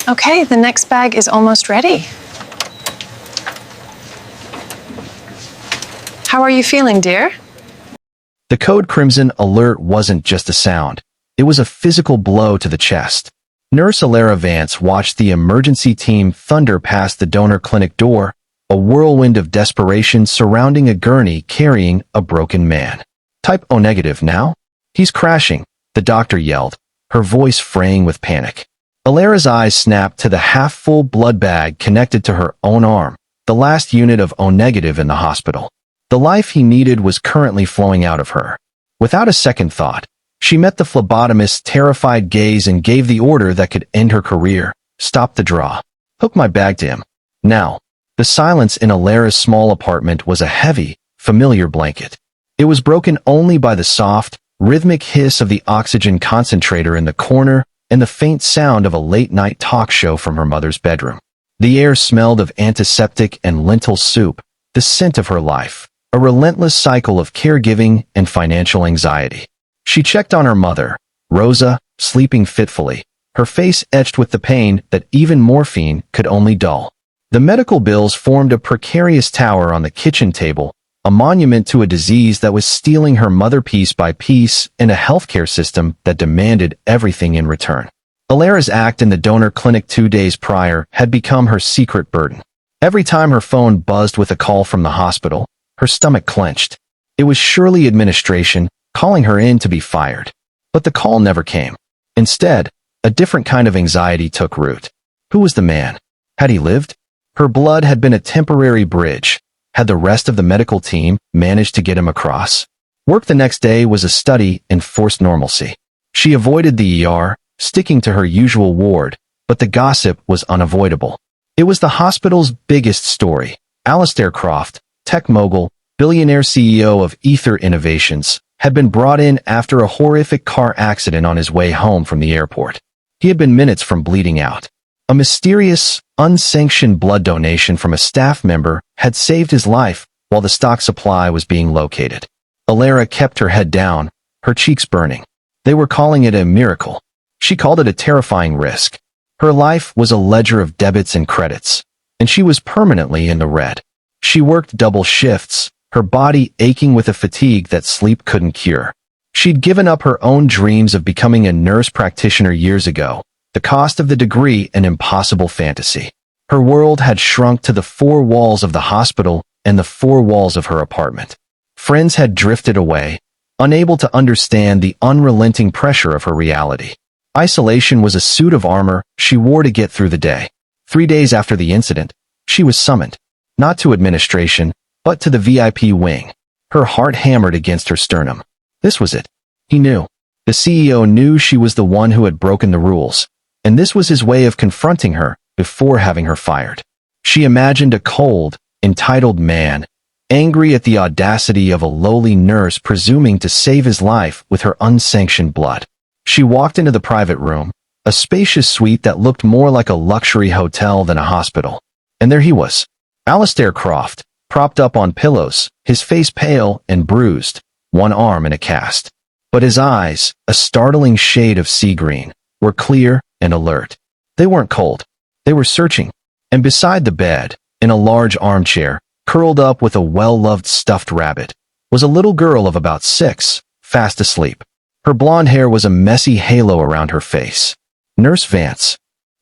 Okay, the next bag is almost ready. How are you feeling, dear? The code crimson alert wasn't just a sound. It was a physical blow to the chest. Nurse Elara Vance watched the emergency team thunder past the donor clinic door, a whirlwind of desperation surrounding a gurney carrying a broken man. Type O negative now? He's crashing, the doctor yelled, her voice fraying with panic. Elara's eyes snapped to the half-full blood bag connected to her own arm, the last unit of O negative in the hospital. The life he needed was currently flowing out of her. Without a second thought, she met the phlebotomist's terrified gaze and gave the order that could end her career. Stop the draw. Hook my bag to him. Now. The silence in Elara's small apartment was a heavy, familiar blanket. It was broken only by the soft, rhythmic hiss of the oxygen concentrator in the corner and the faint sound of a late-night talk show from her mother's bedroom. The air smelled of antiseptic and lentil soup, the scent of her life, a relentless cycle of caregiving and financial anxiety. She checked on her mother, Rosa, sleeping fitfully, her face etched with the pain that even morphine could only dull. The medical bills formed a precarious tower on the kitchen table, a monument to a disease that was stealing her mother piece by piece and a healthcare system that demanded everything in return. Elara's act in the donor clinic 2 days prior had become her secret burden. Every time her phone buzzed with a call from the hospital, her stomach clenched. It was surely administration calling her in to be fired. But the call never came. Instead, a different kind of anxiety took root. Who was the man? Had he lived? Her blood had been a temporary bridge. Had the rest of the medical team managed to get him across? Work the next day was a study in forced normalcy. She avoided the ER, sticking to her usual ward, but the gossip was unavoidable. It was the hospital's biggest story. Alistair Croft, tech mogul, billionaire CEO of Ether Innovations, had been brought in after a horrific car accident on his way home from the airport. He had been minutes from bleeding out. A mysterious, unsanctioned blood donation from a staff member had saved his life while the stock supply was being located. Elara kept her head down, her cheeks burning. They were calling it a miracle. She called it a terrifying risk. Her life was a ledger of debits and credits, and she was permanently in the red. She worked double shifts, her body aching with a fatigue that sleep couldn't cure. She'd given up her own dreams of becoming a nurse practitioner years ago, the cost of the degree an impossible fantasy. Her world had shrunk to the 4 walls of the hospital and the 4 walls of her apartment. Friends had drifted away, unable to understand the unrelenting pressure of her reality. Isolation was a suit of armor she wore to get through the day. 3 days after the incident, she was summoned, not to administration, but to the VIP wing. Her heart hammered against her sternum. This was it. He knew. The CEO knew she was the one who had broken the rules, and this was his way of confronting her before having her fired. She imagined a cold, entitled man, angry at the audacity of a lowly nurse presuming to save his life with her unsanctioned blood. She walked into the private room, a spacious suite that looked more like a luxury hotel than a hospital. And there he was, Alistair Croft, propped up on pillows, his face pale and bruised, one arm in a cast. But his eyes, a startling shade of sea green, were clear and alert. They weren't cold. They were searching. And beside the bed, in a large armchair, curled up with a well-loved stuffed rabbit, was a little girl of about 6, fast asleep. Her blonde hair was a messy halo around her face. Nurse Vance.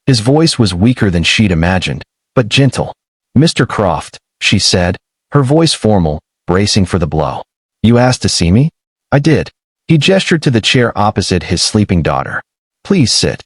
His voice was weaker than she'd imagined, but gentle. Mr. Croft, she said, her voice formal, bracing for the blow. You asked to see me? I did. He gestured to the chair opposite his sleeping daughter. Please sit.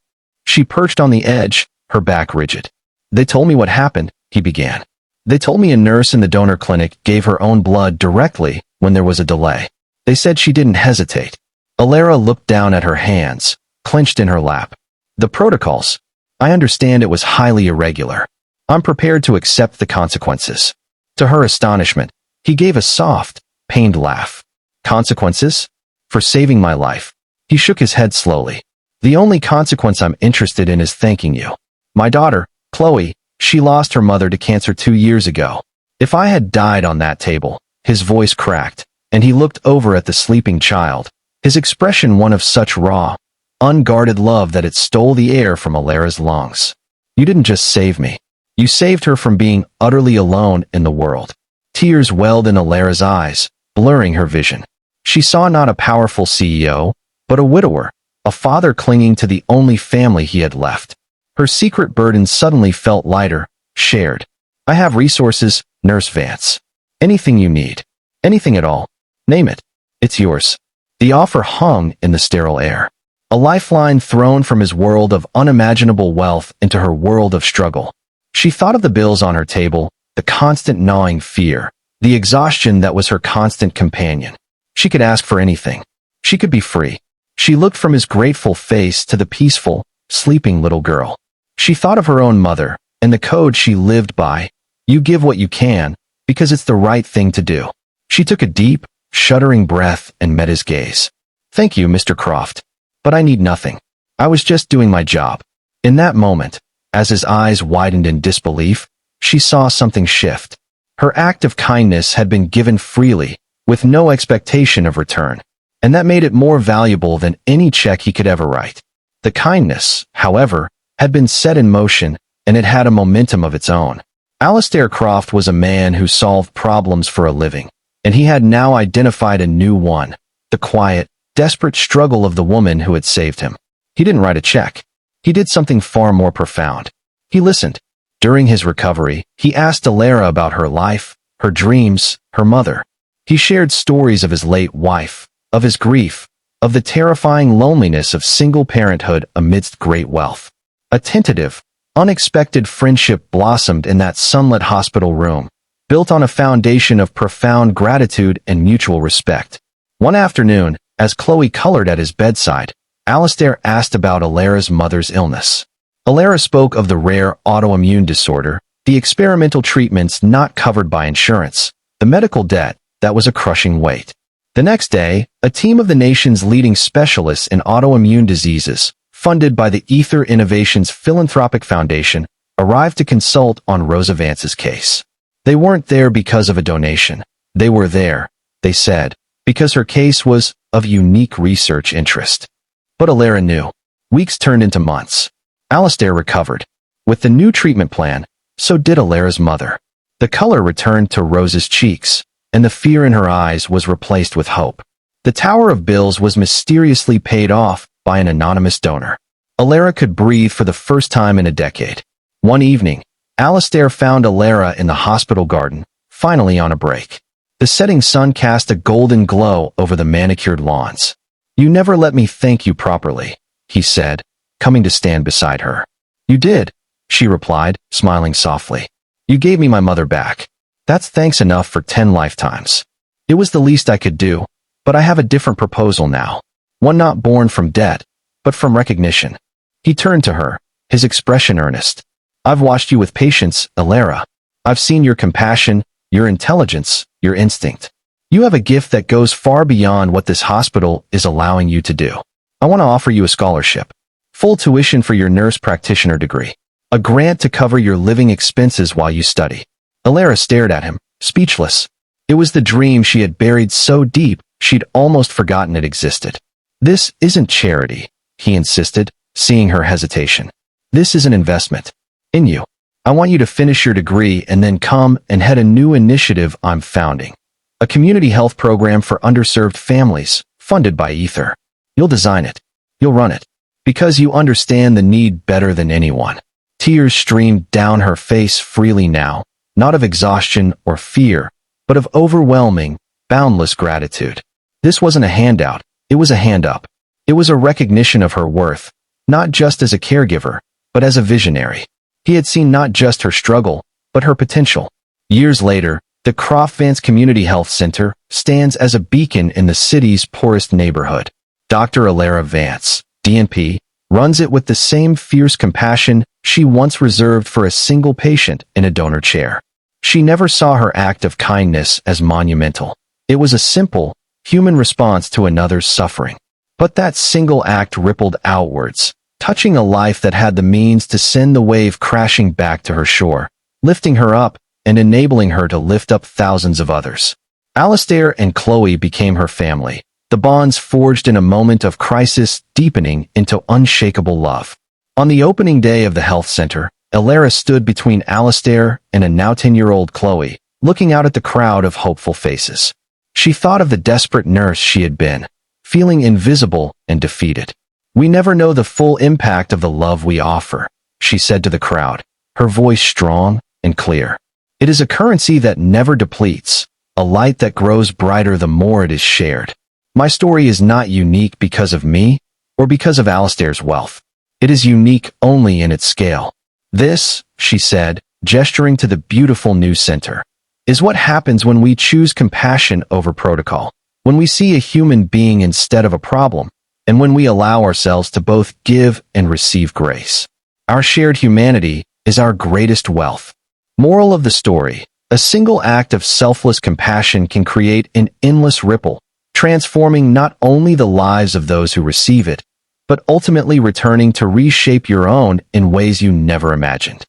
She perched on the edge, her back rigid. They told me what happened, he began. They told me a nurse in the donor clinic gave her own blood directly when there was a delay. They said she didn't hesitate. Elara looked down at her hands, clenched in her lap. The protocols. I understand it was highly irregular. I'm prepared to accept the consequences. To her astonishment, he gave a soft, pained laugh. Consequences? For saving my life. He shook his head slowly. The only consequence I'm interested in is thanking you. My daughter, Chloe, she lost her mother to cancer 2 years ago. If I had died on that table, his voice cracked, and he looked over at the sleeping child, his expression one of such raw, unguarded love that it stole the air from Elara's lungs. You didn't just save me. You saved her from being utterly alone in the world. Tears welled in Elara's eyes, blurring her vision. She saw not a powerful CEO, but a widower, a father clinging to the only family he had left. Her secret burden suddenly felt lighter, shared. I have resources, Nurse Vance. Anything you need. Anything at all. Name it. It's yours. The offer hung in the sterile air. A lifeline thrown from his world of unimaginable wealth into her world of struggle. She thought of the bills on her table, the constant gnawing fear, the exhaustion that was her constant companion. She could ask for anything. She could be free. She looked from his grateful face to the peaceful, sleeping little girl. She thought of her own mother, and the code she lived by. You give what you can, because it's the right thing to do. She took a deep, shuddering breath and met his gaze. Thank you, Mr. Croft. But I need nothing. I was just doing my job. In that moment, as his eyes widened in disbelief, she saw something shift. Her act of kindness had been given freely, with no expectation of return, and that made it more valuable than any check he could ever write. The kindness, however, had been set in motion, and it had a momentum of its own. Alistair Croft was a man who solved problems for a living, and he had now identified a new one, the quiet, desperate struggle of the woman who had saved him. He didn't write a check. He did something far more profound. He listened. During his recovery, he asked Elara about her life, her dreams, her mother. He shared stories of his late wife, of his grief, of the terrifying loneliness of single parenthood amidst great wealth. A tentative, unexpected friendship blossomed in that sunlit hospital room, built on a foundation of profound gratitude and mutual respect. One afternoon, as Chloe colored at his bedside, Alistair asked about Elara's mother's illness. Elara spoke of the rare autoimmune disorder, the experimental treatments not covered by insurance, the medical debt that was a crushing weight. The next day, a team of the nation's leading specialists in autoimmune diseases, funded by the Ether Innovations Philanthropic Foundation, arrived to consult on Rosa Vance's case. They weren't there because of a donation. They were there, they said, because her case was of unique research interest. But Elara knew. Weeks turned into months. Alistair recovered. With the new treatment plan, so did Elara's mother. The color returned to Rosa's cheeks, and the fear in her eyes was replaced with hope. The tower of bills was mysteriously paid off by an anonymous donor. Elara could breathe for the first time in a decade. One evening, Alistair found Elara in the hospital garden, finally on a break. The setting sun cast a golden glow over the manicured lawns. You never let me thank you properly, he said, coming to stand beside her. You did, she replied, smiling softly. You gave me my mother back. That's thanks enough for 10 lifetimes. It was the least I could do, but I have a different proposal now. One not born from debt, but from recognition. He turned to her, his expression earnest. I've watched you with patience, Elara. I've seen your compassion, your intelligence, your instinct. You have a gift that goes far beyond what this hospital is allowing you to do. I want to offer you a scholarship. Full tuition for your nurse practitioner degree. A grant to cover your living expenses while you study. Elara stared at him, speechless. It was the dream she had buried so deep, she'd almost forgotten it existed. This isn't charity, he insisted, seeing her hesitation. This is an investment. In you. I want you to finish your degree and then come and head a new initiative I'm founding. A community health program for underserved families, funded by Ether. You'll design it. You'll run it. Because you understand the need better than anyone. Tears streamed down her face freely now, not of exhaustion or fear, but of overwhelming, boundless gratitude. This wasn't a handout, it was a hand up. It was a recognition of her worth, not just as a caregiver, but as a visionary. He had seen not just her struggle, but her potential. Years later, the Croft Vance Community Health Center stands as a beacon in the city's poorest neighborhood. Dr. Elara Vance, DNP, runs it with the same fierce compassion she once reserved for a single patient in a donor chair. She never saw her act of kindness as monumental. It was a simple, human response to another's suffering. But that single act rippled outwards, touching a life that had the means to send the wave crashing back to her shore, lifting her up and enabling her to lift up thousands of others. Alistair and Chloe became her family, the bonds forged in a moment of crisis deepening into unshakable love. On the opening day of the health center, Elara stood between Alistair and a now 10-year-old Chloe, looking out at the crowd of hopeful faces. She thought of the desperate nurse she had been, feeling invisible and defeated. "We never know the full impact of the love we offer," she said to the crowd, her voice strong and clear. "It is a currency that never depletes, a light that grows brighter the more it is shared. My story is not unique because of me or because of Alistair's wealth. It is unique only in its scale. This," she said, gesturing to the beautiful new center, "is what happens when we choose compassion over protocol, when we see a human being instead of a problem, and when we allow ourselves to both give and receive grace. Our shared humanity is our greatest wealth." Moral of the story: a single act of selfless compassion can create an endless ripple, transforming not only the lives of those who receive it, but ultimately returning to reshape your own in ways you never imagined.